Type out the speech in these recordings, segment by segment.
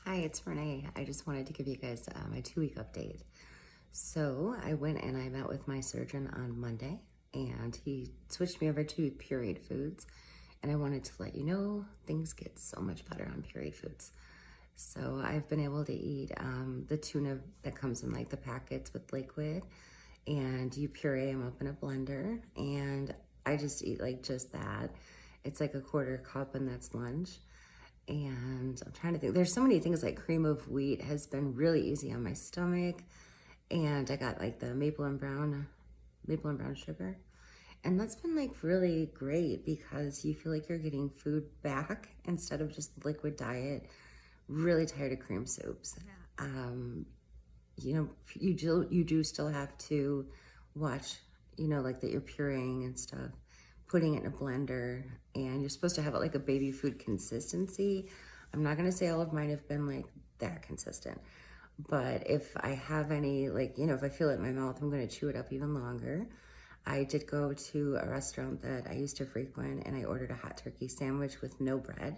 Hi, it's Rene. I just wanted to give you guys my 2-week update. So I went and I met with my surgeon on Monday, and he switched me over to pureed foods. And I wanted to let you know things get so much better on pureed foods. So I've been able to eat the tuna that comes in like the packets with liquid, and you puree them up in a blender, and I just eat like just that. It's like a quarter cup, and that's lunch. And I'm trying to think, there's so many things like cream of wheat has been really easy on my stomach. And I got like the maple and brown sugar. And that's been like really great because you feel like you're getting food back instead of just the liquid diet. Really tired of cream soups. You do still have to watch, like that you're pureeing and stuff, putting it in a blender, and you're supposed to have it like a baby food consistency. I'm not gonna say all of mine have been like that consistent, but if I have any, like, if I feel it in my mouth, I'm gonna chew it up even longer. I did go to a restaurant that I used to frequent, and I ordered a hot turkey sandwich with no bread.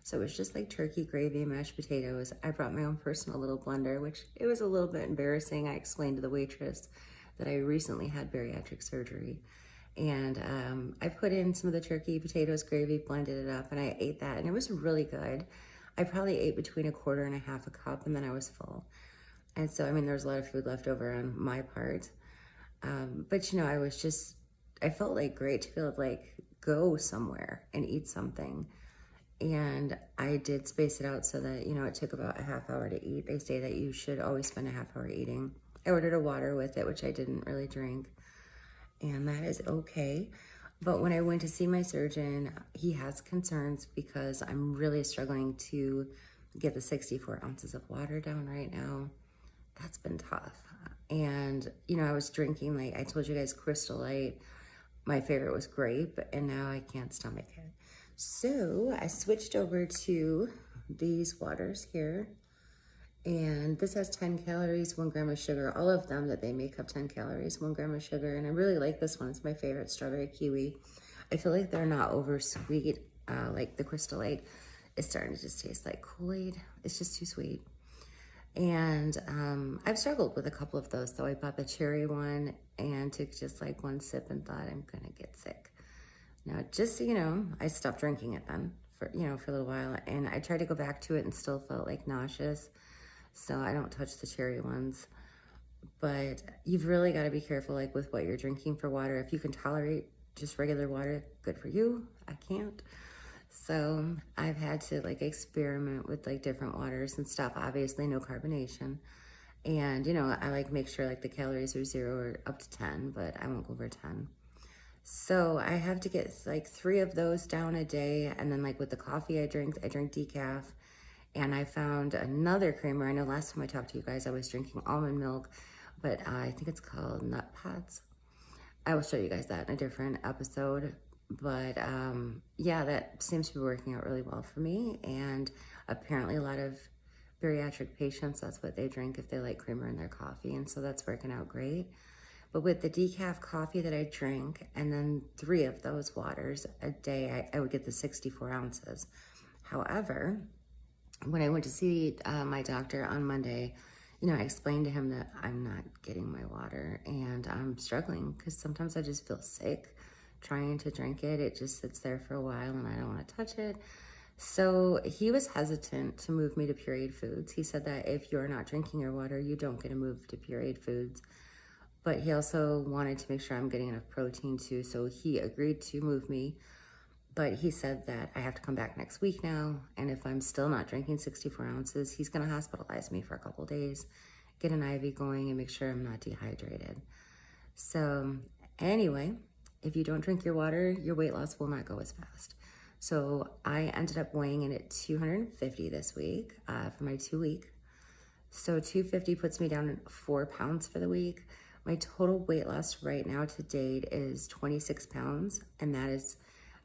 So it was just like turkey, gravy, mashed potatoes. I brought my own personal little blender, which it was a little bit embarrassing. I explained to the waitress that I recently had bariatric surgery. And I put in some of the turkey, potatoes, gravy, blended it up, and I ate that, and it was really good. I probably ate between a quarter and a half a cup, and then I was full. And so, I mean, there was a lot of food left over on my part. But I felt like great to be able to like go somewhere and eat something. And I did space it out so that, it took about a half hour to eat. They say that you should always spend a half hour eating. I ordered a water with it, which I didn't really drink, and that is okay. But when I went to see my surgeon, he has concerns because I'm really struggling to get the 64 ounces of water down right now. That's been tough. And, I was drinking, like I told you guys, Crystal Light. My favorite was grape, and now I can't stomach it. So I switched over to these waters here. And this has 10 calories, 1 gram of sugar. All of them that they make have 10 calories, 1 gram of sugar. And I really like this one. It's my favorite, strawberry kiwi. I feel like they're not over sweet, like the Crystal Light. It's starting to just taste like Kool-Aid. It's just too sweet. And I've struggled with a couple of those, though. I bought the cherry one and took just like one sip and thought I'm gonna get sick. Now, just so you know, I stopped drinking it then for a little while, and I tried to go back to it and still felt like nauseous. So I don't touch the cherry ones. But you've really got to be careful like with what you're drinking for water. If you can tolerate just regular water, good for you. I can't. So I've had to like experiment with like different waters and stuff. Obviously no carbonation. And I like make sure like the calories are 0 or up to 10, but I won't go over 10. So I have to get like 3 of those down a day. And then like with the coffee I drink decaf. And I found another creamer. I know last time I talked to you guys, I was drinking almond milk, but I think it's called Nut Pots. I will show you guys that in a different episode. But yeah, that seems to be working out really well for me. And apparently a lot of bariatric patients, that's what they drink if they like creamer in their coffee. And so that's working out great. But with the decaf coffee that I drink, and then 3 of those waters a day, I would get the 64 ounces. However, when I went to see my doctor on Monday, I explained to him that I'm not getting my water and I'm struggling because sometimes I just feel sick trying to drink it. It just sits there for a while and I don't want to touch it. So he was hesitant to move me to pureed foods. He said that if you're not drinking your water, you don't get to move to pureed foods. But he also wanted to make sure I'm getting enough protein too. So he agreed to move me. But he said that I have to come back next week now. And if I'm still not drinking 64 ounces, he's going to hospitalize me for a couple days, get an IV going, and make sure I'm not dehydrated. So anyway, if you don't drink your water, your weight loss will not go as fast. So I ended up weighing in at 250 this week for my 2-week. So 250 puts me down 4 pounds for the week. My total weight loss right now to date is 26 pounds, and that is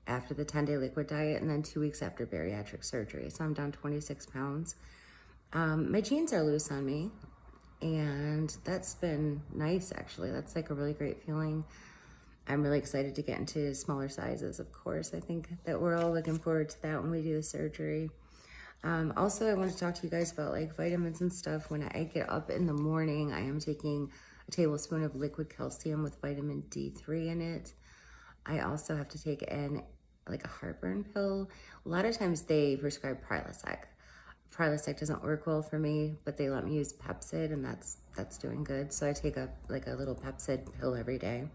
after the 10-day liquid diet and then 2 weeks after bariatric surgery. So I'm down 26 pounds. My jeans are loose on me, and that's been nice, actually. That's like a really great feeling. I'm really excited to get into smaller sizes, of course. I think that we're all looking forward to that when we do the surgery. Also, I want to talk to you guys about like vitamins and stuff. When I get up in the morning, I am taking a tablespoon of liquid calcium with vitamin D3 in it. I also have to take an like a heartburn pill. A lot of times they prescribe Prilosec. Prilosec doesn't work well for me, but they let me use Pepcid, and that's doing good. So I take a little Pepcid pill every day.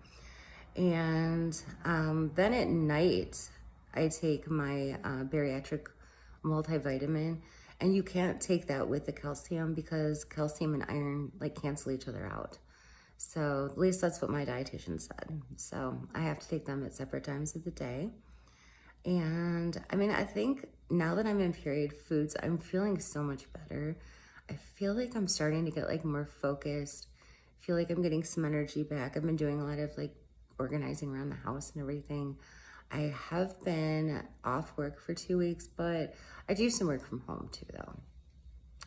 And then at night, I take my bariatric multivitamin. And you can't take that with the calcium because calcium and iron like cancel each other out. So at least that's what my dietitian said. So I have to take them at separate times of the day. And I mean, I think now that I'm in period foods, I'm feeling so much better. I feel like I'm starting to get like more focused. I feel like I'm getting some energy back. I've been doing a lot of like organizing around the house and everything. I have been off work for 2 weeks, but I do some work from home too though.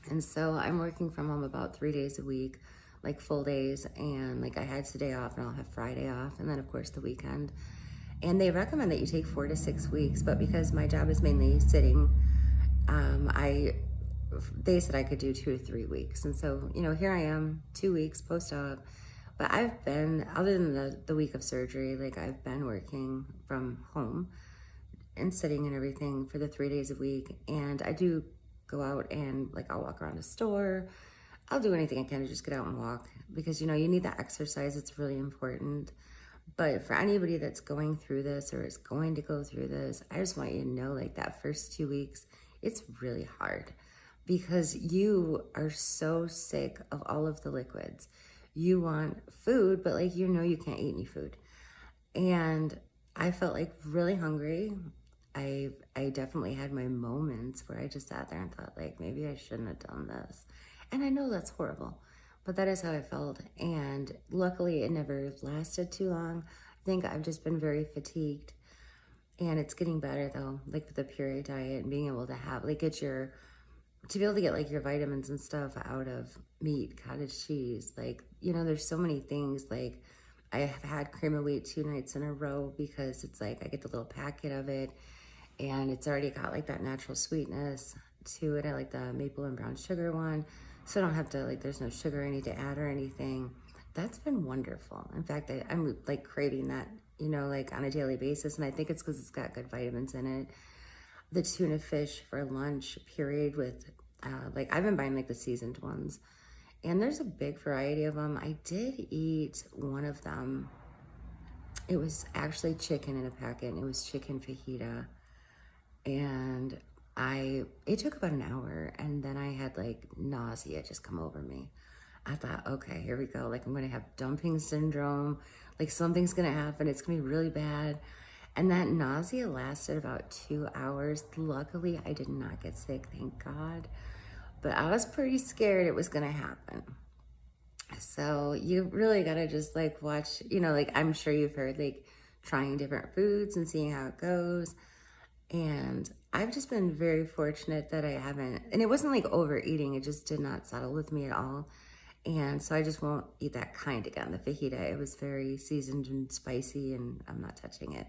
And so I'm working from home about 3 days a week, like full days. And like I had today off and I'll have Friday off. And then of course the weekend. And they recommend that you take 4 to 6 weeks, but because my job is mainly sitting, they said I could do 2 to 3 weeks. And so, you know, here I am, 2 weeks post-op, but I've been, other than the week of surgery, like I've been working from home and sitting and everything for the 3 days a week. And I do go out and like I'll walk around a store. I'll do anything I can to just get out and walk because, you know, you need that exercise. It's really important. But for anybody that's going through this or is going to go through this, I just want you to know like that first 2 weeks, it's really hard because you are so sick of all of the liquids. You want food, but like, you know, you can't eat any food. And I felt like really hungry. I definitely had my moments where I just sat there and thought like, maybe I shouldn't have done this. And I know that's horrible, but that is how I felt. And luckily it never lasted too long. I think I've just been very fatigued and it's getting better though, like with the puree diet and being able to have, like to be able to get like your vitamins and stuff out of meat, cottage cheese, like, you know, there's so many things. Like I have had cream of wheat 2 nights in a row because it's like, I get the little packet of it and it's already got like that natural sweetness to it. I like the maple and brown sugar one. So I don't have to like, there's no sugar I need to add or anything. That's been wonderful. In fact, I'm like craving that, you know, like on a daily basis. And I think it's because it's got good vitamins in it. The tuna fish for lunch period with, like I've been buying like the seasoned ones. And there's a big variety of them. I did eat one of them. It was actually chicken in a packet and it was chicken fajita. And it took about an hour and then I had like nausea just come over me. I thought, okay, here we go. Like I'm gonna have dumping syndrome. Like something's gonna happen. It's gonna be really bad. And that nausea lasted about 2 hours. Luckily, I did not get sick, thank God. But I was pretty scared it was gonna happen. So you really gotta just like watch, you know, like I'm sure you've heard like trying different foods and seeing how it goes. And I've just been very fortunate that I haven't, and it wasn't like overeating, it just did not settle with me at all. And so I just won't eat that kind again. The fajita, it was very seasoned and spicy and I'm not touching it.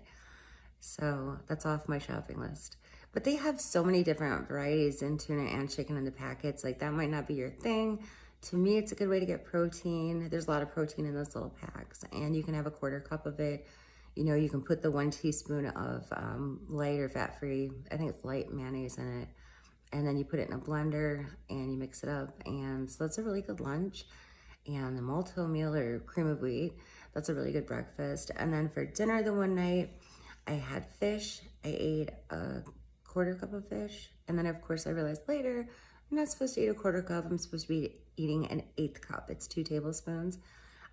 So that's off my shopping list. But they have so many different varieties in tuna and chicken in the packets. Like that might not be your thing. To me, it's a good way to get protein. There's a lot of protein in those little packs and you can have a 1/4 cup of it. You know, you can put the 1 teaspoon of light or fat-free, I think it's light mayonnaise in it. And then you put it in a blender and you mix it up. And so that's a really good lunch. And the malto meal or cream of wheat, that's a really good breakfast. And then for dinner the one night, I had fish. I ate a 1/4 cup of fish. And then of course I realized later, I'm not supposed to eat a 1/4 cup. I'm supposed to be eating an 1/8 cup. It's 2 tablespoons.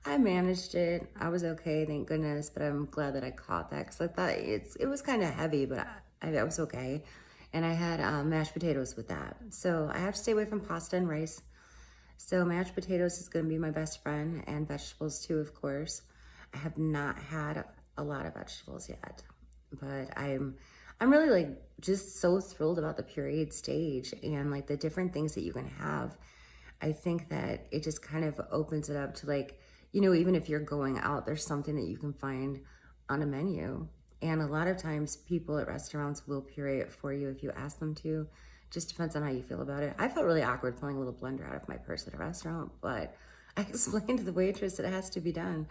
I managed it. I was okay, thank goodness, but I'm glad that I caught that because I thought it was kind of heavy, but I was okay. And I had mashed potatoes with that. So I have to stay away from pasta and rice. So mashed potatoes is going to be my best friend and vegetables too, of course. I have not had a lot of vegetables yet, but I'm really like just so thrilled about the period stage and like the different things that you can have. I think that it just kind of opens it up to like, you know, even if you're going out, there's something that you can find on a menu. And a lot of times people at restaurants will puree it for you if you ask them to Just depends on how you feel about it. I felt really awkward pulling a little blender out of my purse at a restaurant, but I explained to the waitress that it has to be done.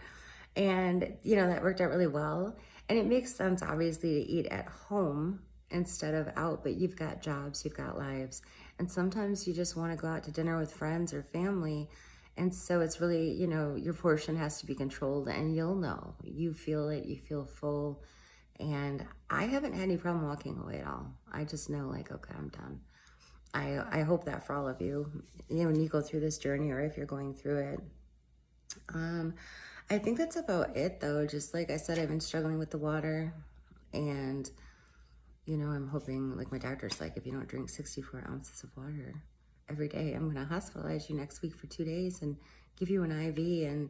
And, you know, that worked out really well. And it makes sense, obviously, to eat at home instead of out, but you've got jobs, you've got lives. And sometimes you just want to go out to dinner with friends or family. And so it's really, you know, your portion has to be controlled and you'll know. You feel it, you feel full. And I haven't had any problem walking away at all. I just know, like, okay, I'm done. I hope that for all of you, you know, when you go through this journey or if you're going through it. I think that's about it, though. Just like I said, I've been struggling with the water, and you know, I'm hoping, like my doctor's like, if you don't drink 64 ounces of water every day, I'm going to hospitalize you next week for 2 days and give you an IV. And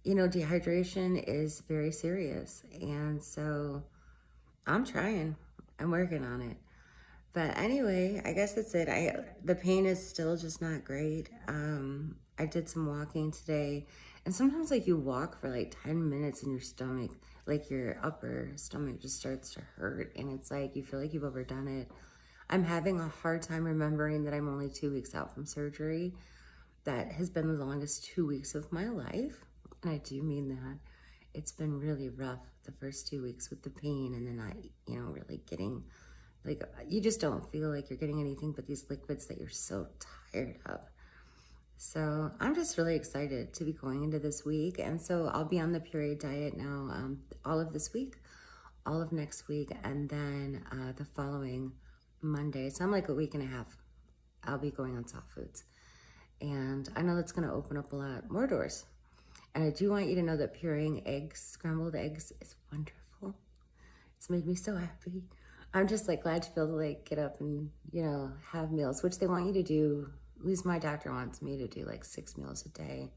you know, dehydration is very serious, and so I'm trying. I'm working on it. But anyway, I guess that's it. The pain is still just not great. I did some walking today, and sometimes like you walk for like 10 minutes and your stomach, like your upper stomach just starts to hurt, and it's like you feel like you've overdone it. I'm having a hard time remembering that I'm only 2 weeks out from surgery. That has been the longest 2 weeks of my life, and I do mean that. It's been really rough the first 2 weeks with the pain, and then not, you know, really getting, like, you just don't feel like you're getting anything but these liquids that you're so tired of. So I'm just really excited to be going into this week. And so I'll be on the pureed diet now all of this week, all of next week, and then the following Monday. So I'm like a week and a half. I'll be going on soft foods. And I know that's going to open up a lot more doors. And I do want you to know that pureeing eggs, scrambled eggs, is wonderful. It's made me so happy. I'm just like glad to be able to like get up and, you know, have meals, which they want you to do. At least my doctor wants me to do like 6 meals a day.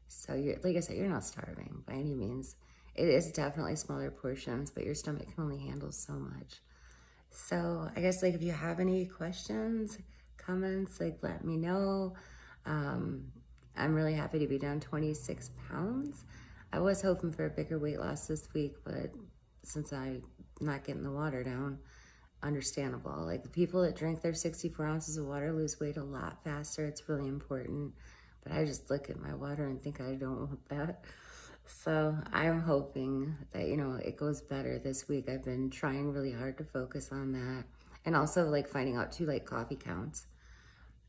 So you're, like I said, you're not starving by any means. It is definitely smaller portions, but your stomach can only handle so much. So I guess like if you have any questions, comments, like let me know. I'm really happy to be down 26 pounds. I was hoping for a bigger weight loss this week, but since I'm not getting the water down, understandable. Like the people that drink their 64 ounces of water lose weight a lot faster. It's really important. But I just look at my water and think I don't want that. So I'm hoping that, you know, it goes better this week. I've been trying really hard to focus on that. And also like finding out too, like coffee counts.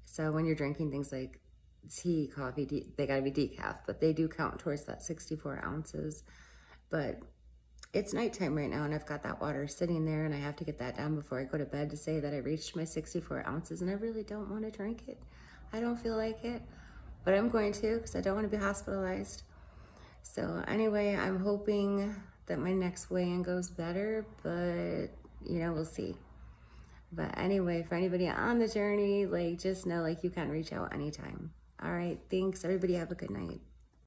So when you're drinking things like tea, coffee, they gotta be decaf, but they do count towards that 64 ounces. But it's nighttime right now and I've got that water sitting there and I have to get that down before I go to bed to say that I reached my 64 ounces and I really don't want to drink it. I don't feel like it, but I'm going to because I don't want to be hospitalized. So anyway, I'm hoping that my next weigh-in goes better, but you know, we'll see. But anyway, for anybody on the journey, like just know like you can reach out anytime. All right, thanks. Everybody have a good night.